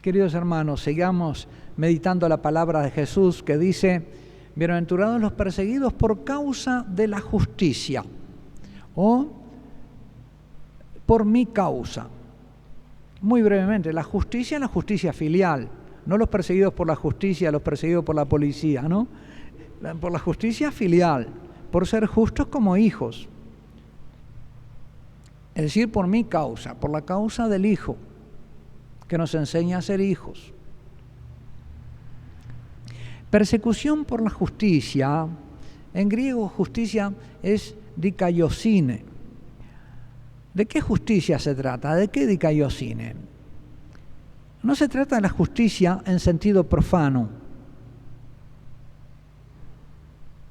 Queridos hermanos, sigamos meditando la palabra de Jesús que dice: bienaventurados los perseguidos por causa de la justicia, o por mi causa. Muy brevemente, la justicia filial, no los perseguidos por la justicia, los perseguidos por la policía, ¿no? Por la justicia filial, por ser justos como hijos. Es decir, por mi causa, por la causa del Hijo, que nos enseña a ser hijos. Persecución por la justicia, en griego justicia es dikaiosine. ¿De qué justicia se trata? ¿De qué dikaiosine? No se trata de la justicia en sentido profano,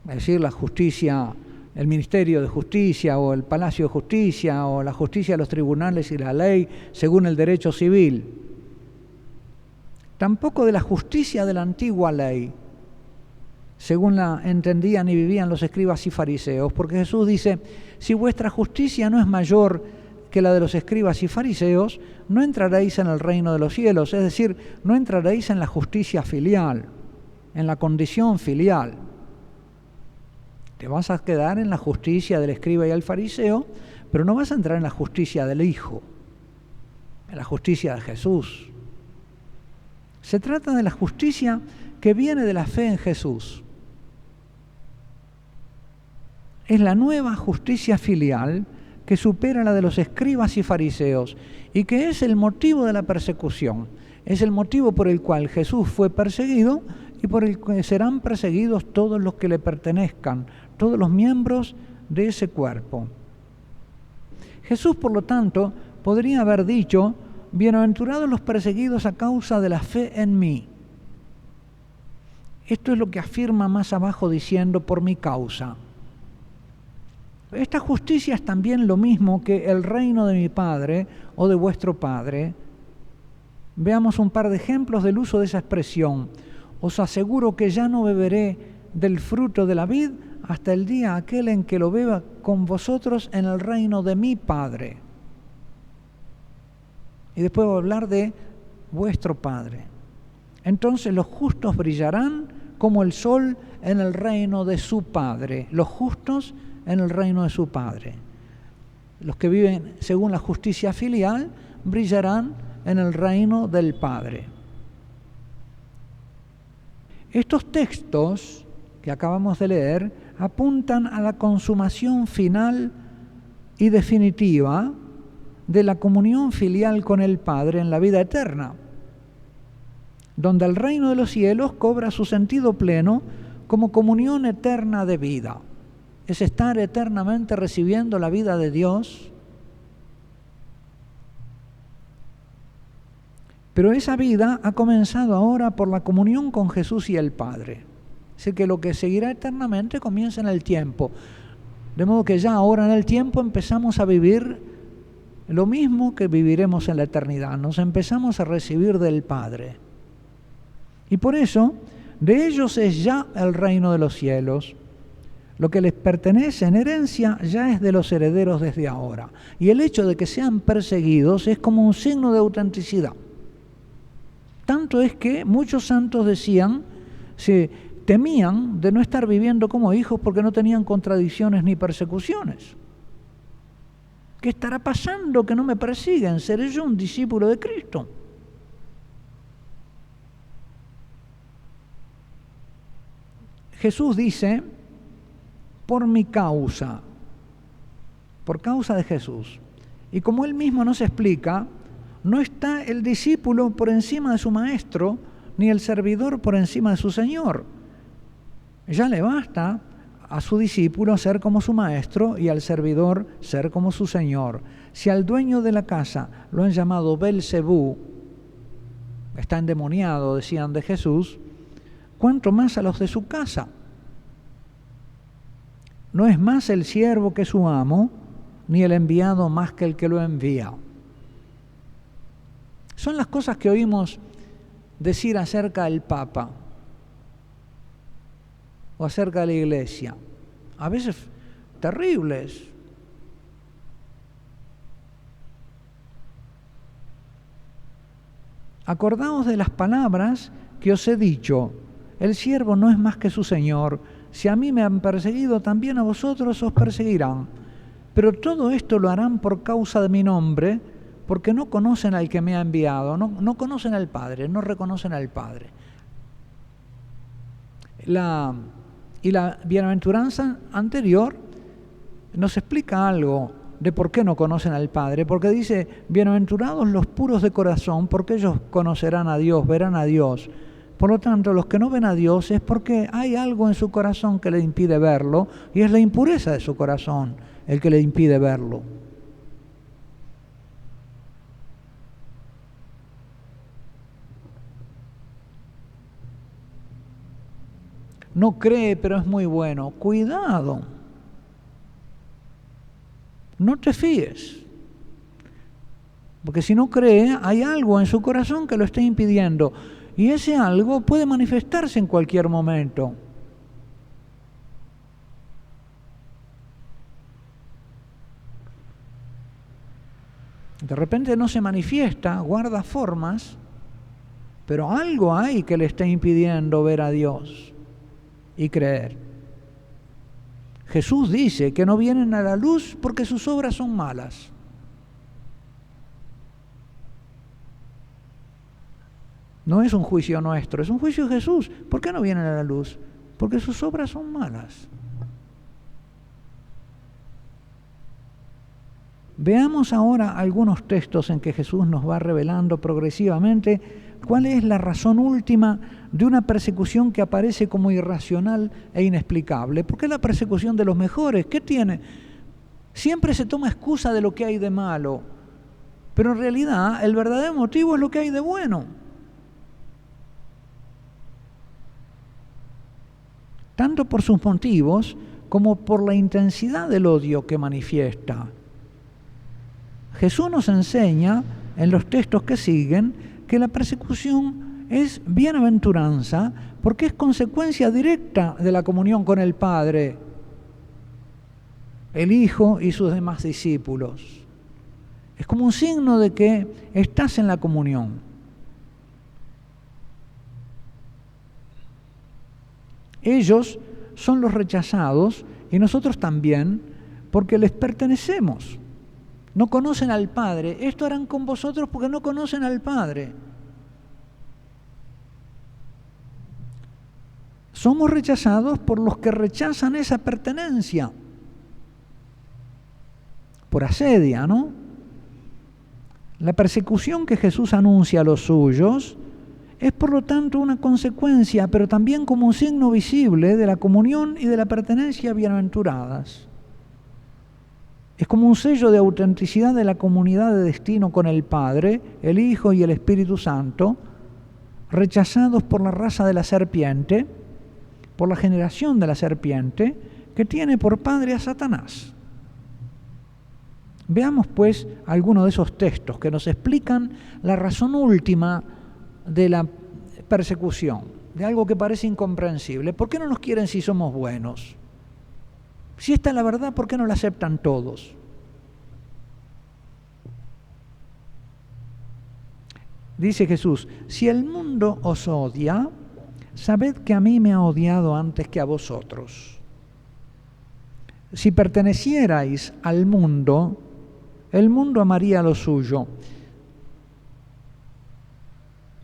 es decir, la justicia, el Ministerio de Justicia o el Palacio de Justicia o la justicia de los tribunales y la ley según el derecho civil. Tampoco de la justicia de la antigua ley, según la entendían y vivían los escribas y fariseos, porque Jesús dice: si vuestra justicia no es mayor que la de los escribas y fariseos, no entraréis en el reino de los cielos, es decir, no entraréis en la justicia filial, en la condición filial. Te vas a quedar en la justicia del escriba y el fariseo, pero no vas a entrar en la justicia del Hijo, en la justicia de Jesús. Se trata de la justicia que viene de la fe en Jesús. Es la nueva justicia filial que supera la de los escribas y fariseos y que es el motivo de la persecución. Es el motivo por el cual Jesús fue perseguido y por el que serán perseguidos todos los que le pertenezcan, todos los miembros de ese cuerpo. Jesús, por lo tanto, podría haber dicho: bienaventurados los perseguidos a causa de la fe en mí. Esto es lo que afirma más abajo diciendo: por mi causa. Esta justicia es también lo mismo que el reino de mi Padre o de vuestro Padre. Veamos un par de ejemplos del uso de esa expresión. Os aseguro que ya no beberé del fruto de la vid hasta el día aquel en que lo beba con vosotros en el reino de mi Padre. Y después va a hablar de vuestro Padre. Entonces los justos brillarán como el sol en el reino de su Padre. Los justos en el reino de su Padre. Los que viven según la justicia filial brillarán en el reino del Padre. Estos textos que acabamos de leer apuntan a la consumación final y definitiva de la comunión filial con el Padre en la vida eterna, donde el reino de los cielos cobra su sentido pleno como comunión eterna de vida. Es estar eternamente recibiendo la vida de Dios. Pero esa vida ha comenzado ahora por la comunión con Jesús y el Padre. Así que lo que seguirá eternamente comienza en el tiempo. De modo que ya ahora en el tiempo empezamos a vivir lo mismo que viviremos en la eternidad. Nos empezamos a recibir del Padre. Y por eso, de ellos es ya el reino de los cielos. Lo que les pertenece en herencia ya es de los herederos desde ahora. Y el hecho de que sean perseguidos es como un signo de autenticidad. Tanto es que muchos santos decían, se temían de no estar viviendo como hijos porque no tenían contradicciones ni persecuciones. ¿Qué estará pasando que no me persiguen? ¿Seré yo un discípulo de Cristo? Jesús dice: por mi causa, por causa de Jesús. Y como él mismo nos explica, no está el discípulo por encima de su maestro, ni el servidor por encima de su señor. Ya le basta a su discípulo ser como su maestro y al servidor ser como su señor. Si al dueño de la casa lo han llamado Belcebú, está endemoniado, decían de Jesús, ¿cuánto más a los de su casa? No es más el siervo que su amo, ni el enviado más que el que lo envía. Son las cosas que oímos decir acerca del Papa o acerca de la Iglesia. A veces terribles. acordaos de las palabras que os he dicho, el siervo no es más que su Señor, si a mí me han perseguido, también a vosotros os perseguirán. Pero todo esto lo harán por causa de mi nombre, porque no conocen al que me ha enviado, no conocen al Padre, no reconocen al Padre. La bienaventuranza anterior nos explica algo de por qué no conocen al Padre, porque dice, bienaventurados los puros de corazón, porque ellos conocerán a Dios, verán a Dios. Por lo tanto, los que no ven a Dios es porque hay algo en su corazón que le impide verlo, y es la impureza de su corazón el que le impide verlo. No cree, pero es muy bueno. Cuidado. No te fíes. Porque si no cree, hay algo en su corazón que lo está impidiendo. Y ese algo puede manifestarse en cualquier momento. De repente no se manifiesta, guarda formas, pero algo hay que le está impidiendo ver a Dios y creer. Jesús dice que no vienen a la luz porque sus obras son malas. No es un juicio nuestro, es un juicio de Jesús. ¿Por qué no vienen a la luz? Porque sus obras son malas. Veamos ahora algunos textos en que Jesús nos va revelando progresivamente cuál es la razón última de una persecución que aparece como irracional e inexplicable. ¿Por qué la persecución de los mejores? ¿Qué tiene? Siempre se toma excusa de lo que hay de malo, pero en realidad el verdadero motivo es lo que hay de bueno. Tanto por sus motivos como por la intensidad del odio que manifiesta. Jesús nos enseña en los textos que siguen que la persecución es bienaventuranza porque es consecuencia directa de la comunión con el Padre, el Hijo y sus demás discípulos. Es como un signo de que estás en la comunión. Ellos son los rechazados y nosotros también porque les pertenecemos. No conocen al Padre. Esto harán con vosotros porque no conocen al Padre. Somos rechazados por los que rechazan esa pertenencia. Por asedia, ¿no? La persecución que Jesús anuncia a los suyos es por lo tanto una consecuencia, pero también como un signo visible de la comunión y de la pertenencia bienaventuradas. Es como un sello de autenticidad de la comunidad de destino con el Padre, el Hijo y el Espíritu Santo, rechazados por la raza de la serpiente, por la generación de la serpiente, que tiene por padre a Satanás. Veamos pues algunos de esos textos que nos explican la razón última de la persecución, de algo que parece incomprensible. ¿Por qué no nos quieren si somos buenos? Si esta es la verdad, ¿por qué no la aceptan todos? Dice Jesús, si el mundo os odia, sabed que a mí me ha odiado antes que a vosotros. Si pertenecierais al mundo, el mundo amaría lo suyo.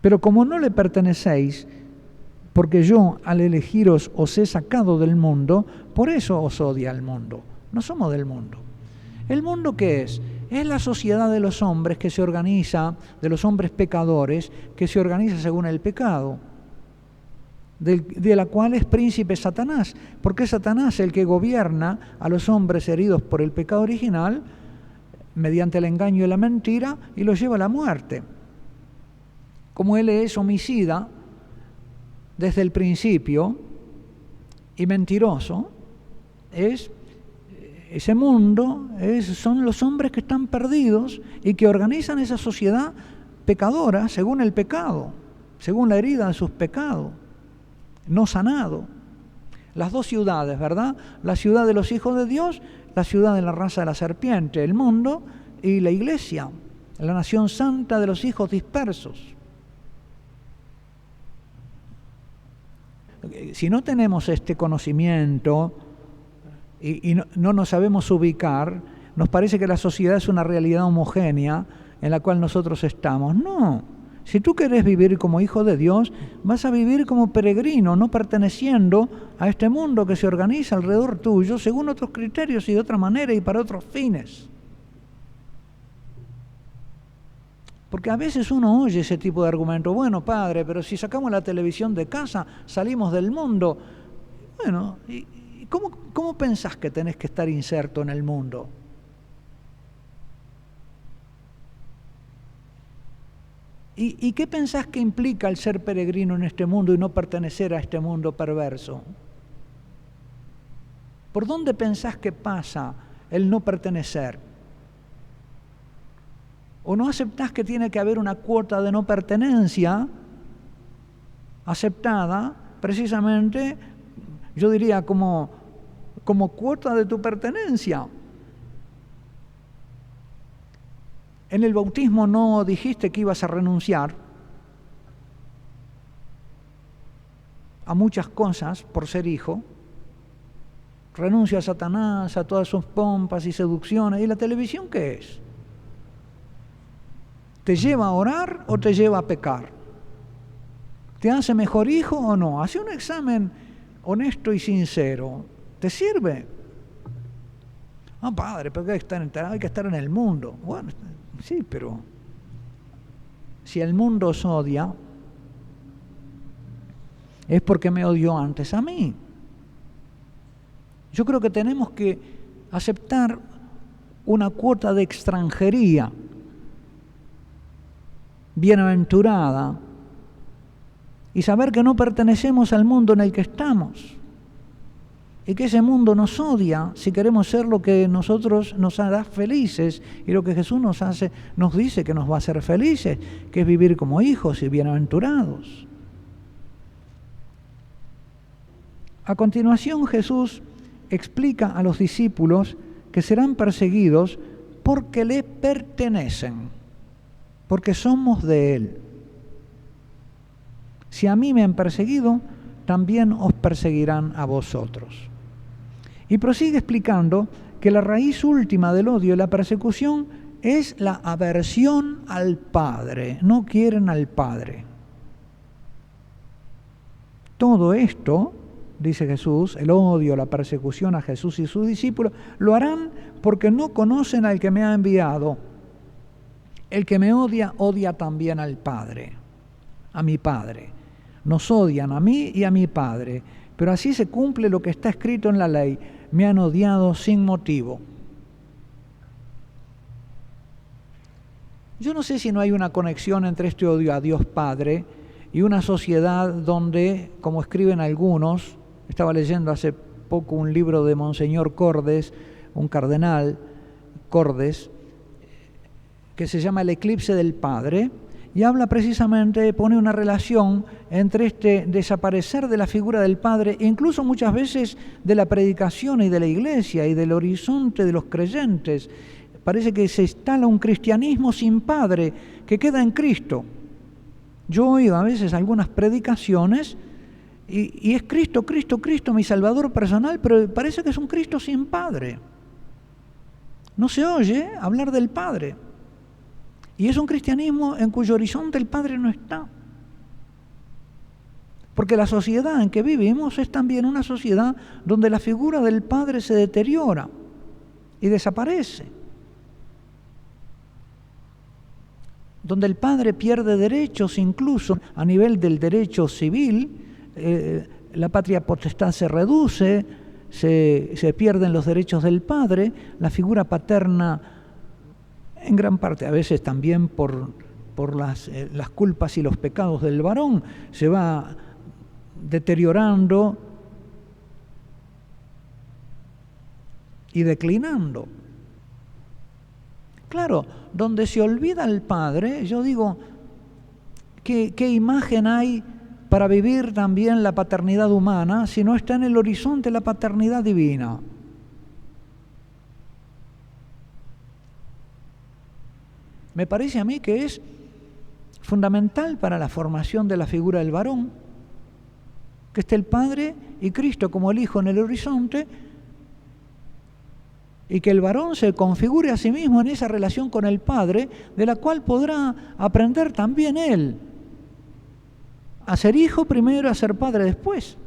Pero como no le pertenecéis, porque yo al elegiros os he sacado del mundo, por eso os odia el mundo. No somos del mundo. ¿El mundo qué es? Es la sociedad de los hombres que se organiza, de los hombres pecadores, que se organiza según el pecado, de la cual es príncipe Satanás, porque es Satanás el que gobierna a los hombres heridos por el pecado original, mediante el engaño y la mentira, y los lleva a la muerte. Como él es homicida desde el principio y mentiroso, ese mundo son los hombres que están perdidos y que organizan esa sociedad pecadora según el pecado, según la herida de sus pecados, no sanado. Las dos ciudades, ¿verdad? La ciudad de los hijos de Dios, la ciudad de la raza de la serpiente, el mundo, y la iglesia, la nación santa de los hijos dispersos. si no tenemos este conocimiento y no nos sabemos ubicar, nos parece que la sociedad es una realidad homogénea en la cual nosotros estamos. No. Si tú querés vivir como hijo de Dios, vas a vivir como peregrino, no perteneciendo a este mundo que se organiza alrededor tuyo según otros criterios y de otra manera y para otros fines. Porque a veces uno oye ese tipo de argumento. Bueno, padre, pero si sacamos la televisión de casa, salimos del mundo. Bueno, ¿y cómo pensás que tenés que estar inserto en el mundo? ¿Y qué pensás que implica el ser peregrino en este mundo y no pertenecer a este mundo perverso? ¿Por dónde pensás que pasa el no pertenecer? ¿O no aceptás que tiene que haber una cuota de no pertenencia aceptada precisamente, yo diría, como cuota de tu pertenencia? En el bautismo no dijiste que ibas a renunciar a muchas cosas por ser hijo. Renuncio a Satanás, a todas sus pompas y seducciones. ¿Y la televisión qué es? ¿Te lleva a orar o te lleva a pecar? ¿Te hace mejor hijo o no? Hace un examen honesto y sincero. ¿Te sirve? Ah, padre, pero hay que estar en el mundo. Bueno, sí, pero si el mundo os odia, es porque me odió antes a mí. Yo creo que tenemos que aceptar una cuota de extranjería bienaventurada y saber que no pertenecemos al mundo en el que estamos y que ese mundo nos odia si queremos ser lo que nosotros nos hará felices y lo que Jesús nos dice que nos va a hacer felices, que es vivir como hijos y bienaventurados. A continuación, Jesús explica a los discípulos que serán perseguidos porque le pertenecen, porque somos de Él. Si a mí me han perseguido, también os perseguirán a vosotros. Y prosigue explicando que la raíz última del odio y la persecución es la aversión al Padre. No quieren al Padre. Todo esto, dice Jesús, el odio, la persecución a Jesús y sus discípulos, lo harán porque no conocen al que me ha enviado. El que me odia, odia también al Padre, a mi Padre. Nos odian a mí y a mi Padre, pero así se cumple lo que está escrito en la ley. Me han odiado sin motivo. Yo no sé si no hay una conexión entre este odio a Dios Padre y una sociedad donde, como escriben algunos, estaba leyendo hace poco un libro de Monseñor Cordes, un cardenal Cordes, que se llama El eclipse del Padre, y habla precisamente, pone una relación entre este desaparecer de la figura del Padre, e incluso muchas veces de la predicación y de la iglesia y del horizonte de los creyentes. Parece que se instala un cristianismo sin Padre, que queda en Cristo. Yo oigo a veces algunas predicaciones y es Cristo, Cristo, Cristo, mi Salvador personal, pero parece que es un Cristo sin Padre. No se oye hablar del Padre. Y es un cristianismo en cuyo horizonte el Padre no está. Porque la sociedad en que vivimos es también una sociedad donde la figura del Padre se deteriora y desaparece. Donde el Padre pierde derechos, incluso a nivel del derecho civil, la patria potestad se reduce, se pierden los derechos del Padre, la figura paterna en gran parte, a veces también por las culpas y los pecados del varón, se va deteriorando y declinando. Claro, donde se olvida el Padre, yo digo, ¿qué imagen hay para vivir también la paternidad humana si no está en el horizonte la paternidad divina? Me parece a mí que es fundamental para la formación de la figura del varón. que esté el Padre y Cristo como el Hijo en el horizonte, y que el varón se configure a sí mismo en esa relación con el Padre, de la cual podrá aprender también él a ser hijo primero, a ser padre después.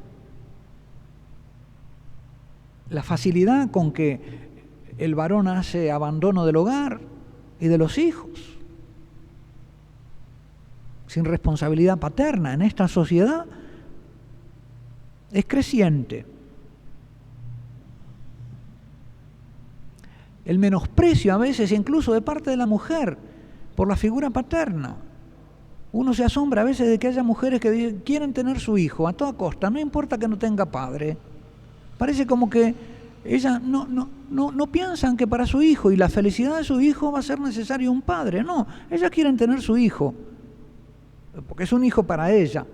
La facilidad con que el varón hace abandono del hogar y de los hijos, sin responsabilidad paterna en esta sociedad, es creciente. El menosprecio a veces incluso de parte de la mujer por la figura paterna. Uno se asombra a veces de que haya mujeres que quieren tener su hijo a toda costa, no importa que no tenga padre. Parece como que ellas no piensan que para su hijo y la felicidad de su hijo va a ser necesario un padre. No, ellas quieren tener su hijo, porque es un hijo para ella.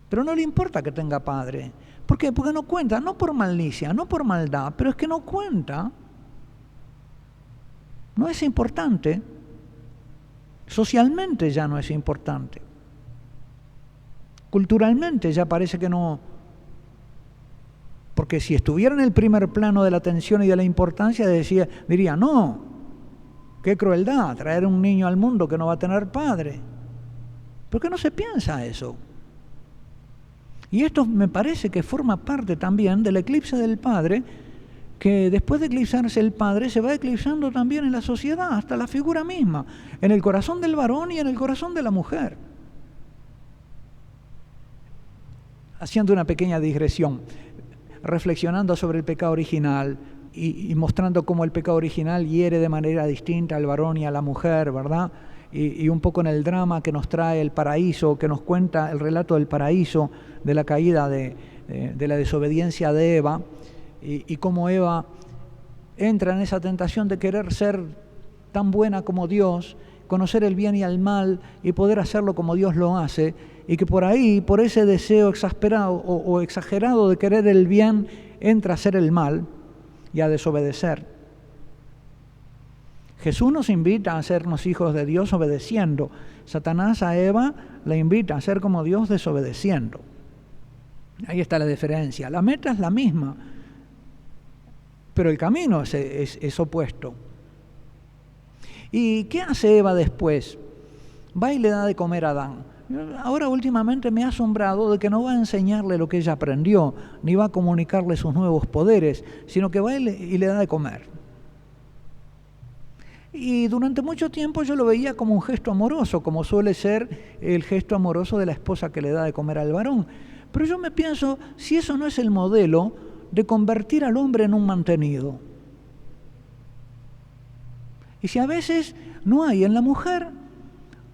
Pero no le importa que tenga padre. ¿Por qué? Porque no cuenta, no por malicia, no por maldad, pero es que no cuenta. No es importante. Socialmente ya no es importante. Culturalmente ya parece que no. Porque si estuviera en el primer plano de la atención y de la importancia, diría, no, qué crueldad traer un niño al mundo que no va a tener padre. ¿Por qué no se piensa eso? Y esto me parece que forma parte también del eclipse del padre, que después de eclipsarse el padre se va eclipsando también en la sociedad, hasta la figura misma, en el corazón del varón y en el corazón de la mujer. Haciendo una pequeña digresión, reflexionando sobre el pecado original y mostrando cómo el pecado original hiere de manera distinta al varón y a la mujer, ¿verdad? Y un poco en el drama que nos trae el paraíso, que nos cuenta el relato del paraíso, de la caída de la desobediencia de Eva, y cómo Eva entra en esa tentación de querer ser tan buena como Dios, conocer el bien y el mal y poder hacerlo como Dios lo hace, y que por ahí, por ese deseo exasperado o exagerado de querer el bien, entra a hacer el mal y a desobedecer. Jesús nos invita a hacernos hijos de Dios obedeciendo. Satanás a Eva la invita a ser como Dios desobedeciendo. Ahí está la diferencia. La meta es la misma, pero el camino es opuesto. ¿Y qué hace Eva después? Va y le da de comer a Adán. Ahora últimamente me ha asombrado de que no va a enseñarle lo que ella aprendió, ni va a comunicarle sus nuevos poderes, sino que va y le da de comer. Y durante mucho tiempo yo lo veía como un gesto amoroso, como suele ser el gesto amoroso de la esposa que le da de comer al varón. Pero yo me pienso, si eso no es el modelo de convertir al hombre en un mantenido. Y si a veces no hay en la mujer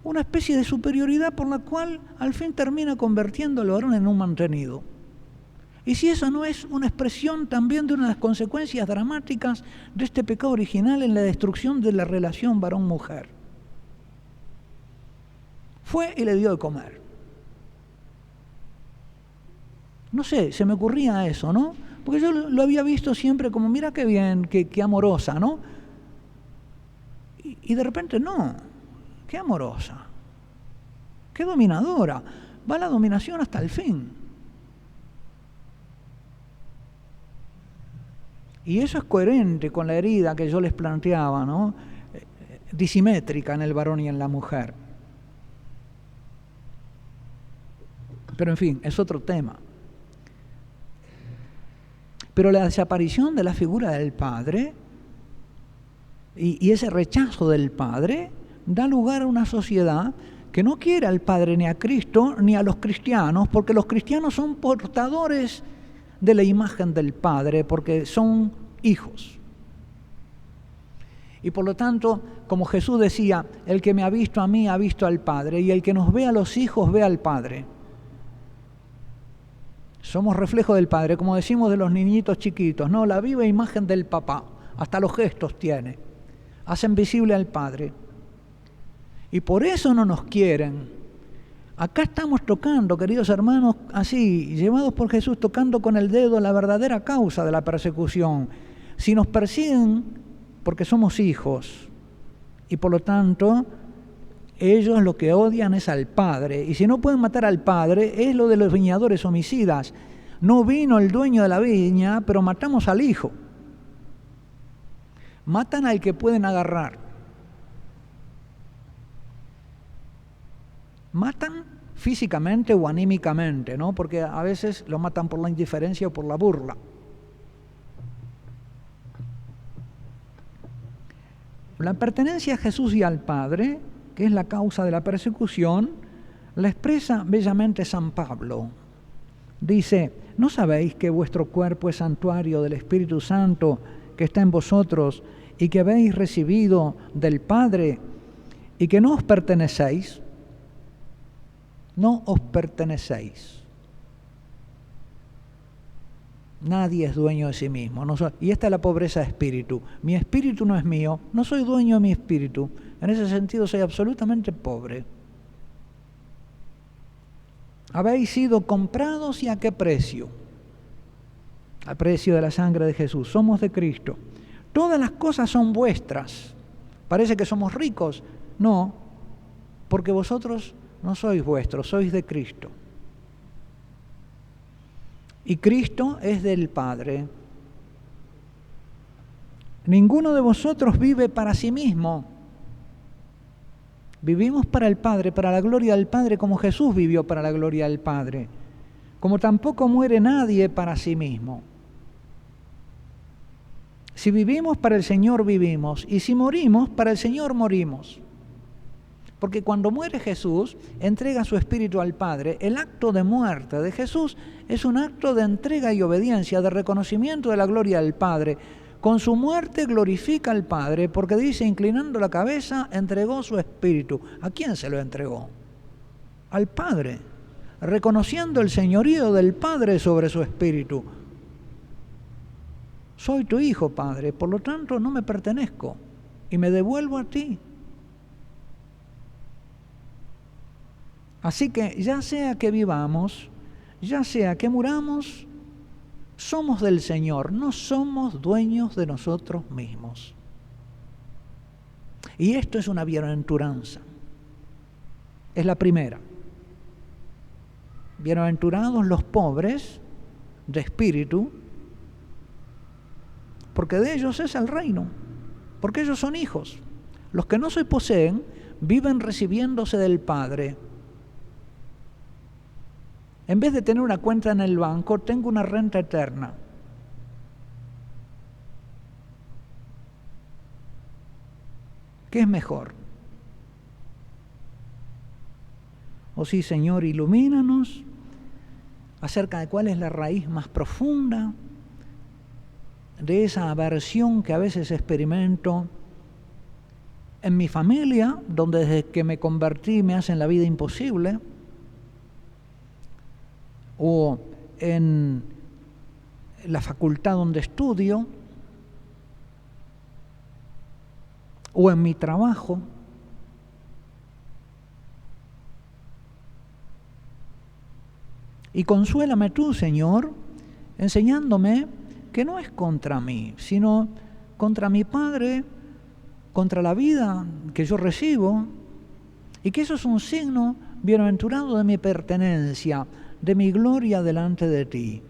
una especie de superioridad por la cual al fin termina convirtiendo al varón en un mantenido. Y si eso no es una expresión también de una de las consecuencias dramáticas de este pecado original en la destrucción de la relación varón-mujer. Fue y le dio de comer. No sé, se me ocurría eso, ¿no? Porque yo lo había visto siempre como, mira qué bien, qué amorosa, ¿no? Y de repente no, qué amorosa, qué dominadora. Va la dominación hasta el fin. Y eso es coherente con la herida que yo les planteaba, ¿no? Disimétrica en el varón y en la mujer. Pero en fin, es otro tema. Pero la desaparición de la figura del padre y ese rechazo del padre da lugar a una sociedad que no quiere al padre ni a Cristo ni a los cristianos, porque los cristianos son portadores de la imagen del padre, porque son hijos. Y por lo tanto, como Jesús decía, el que me ha visto a mí ha visto al Padre, y el que nos ve a los hijos ve al Padre. Somos reflejo del Padre, como decimos de los niñitos chiquitos, ¿no? La viva imagen del papá, hasta los gestos tiene, hacen visible al Padre. Y por eso no nos quieren. Acá estamos tocando, queridos hermanos, así, llevados por Jesús, tocando con el dedo la verdadera causa de la persecución. Si nos persiguen porque somos hijos, y por lo tanto Ellos lo que odian es al Padre. Y si no pueden matar al Padre, es lo de los viñadores homicidas. No vino el dueño de la viña, pero matamos al hijo. Matan al que pueden agarrar. Matan físicamente o anímicamente, ¿no? Porque a veces lo matan por la indiferencia o por la burla. La pertenencia a Jesús y al Padre, que es la causa de la persecución, la expresa bellamente San Pablo. Dice: ¿no sabéis que vuestro cuerpo es santuario del Espíritu Santo que está en vosotros y que habéis recibido del Padre y que no os pertenecéis? No os pertenecéis. Nadie es dueño de sí mismo. Y esta es la pobreza de espíritu. Mi espíritu no es mío, no soy dueño de mi espíritu. En ese sentido soy absolutamente pobre. Habéis sido comprados, ¿y a qué precio? Al precio de la sangre de Jesús. Somos de Cristo. Todas las cosas son vuestras. Parece que somos ricos. No, porque vosotros no sois vuestros, sois de Cristo. Y Cristo es del Padre. Ninguno de vosotros vive para sí mismo. Vivimos para el Padre, para la gloria del Padre, como Jesús vivió para la gloria del Padre. Como tampoco muere nadie para sí mismo. Si vivimos, para el Señor vivimos. Y si morimos, para el Señor morimos. Porque cuando muere Jesús, entrega su espíritu al Padre. El acto de muerte de Jesús es un acto de entrega y obediencia, de reconocimiento de la gloria del Padre. Con su muerte glorifica al Padre, porque dice, inclinando la cabeza, entregó su espíritu. ¿A quién se lo entregó? Al Padre, reconociendo el señorío del Padre sobre su espíritu. Soy tu hijo, Padre, por lo tanto no me pertenezco y me devuelvo a ti. Así que ya sea que vivamos, ya sea que muramos, somos del Señor, no somos dueños de nosotros mismos. Y esto es una bienaventuranza. Es la primera. Bienaventurados los pobres de espíritu, porque de ellos es el reino, porque ellos son hijos. Los que no se poseen viven recibiéndose del Padre. En vez de tener una cuenta en el banco, tengo una renta eterna. ¿Qué es mejor? Oh sí, Señor, ilumínanos acerca de cuál es la raíz más profunda de esa aversión que a veces experimento en mi familia, donde desde que me convertí me hacen la vida imposible, o en la facultad donde estudio, o en mi trabajo. Y consuélame tú, Señor, enseñándome que no es contra mí, sino contra mi Padre, contra la vida que yo recibo, y que eso es un signo bienaventurado de mi pertenencia, de mi gloria delante de ti.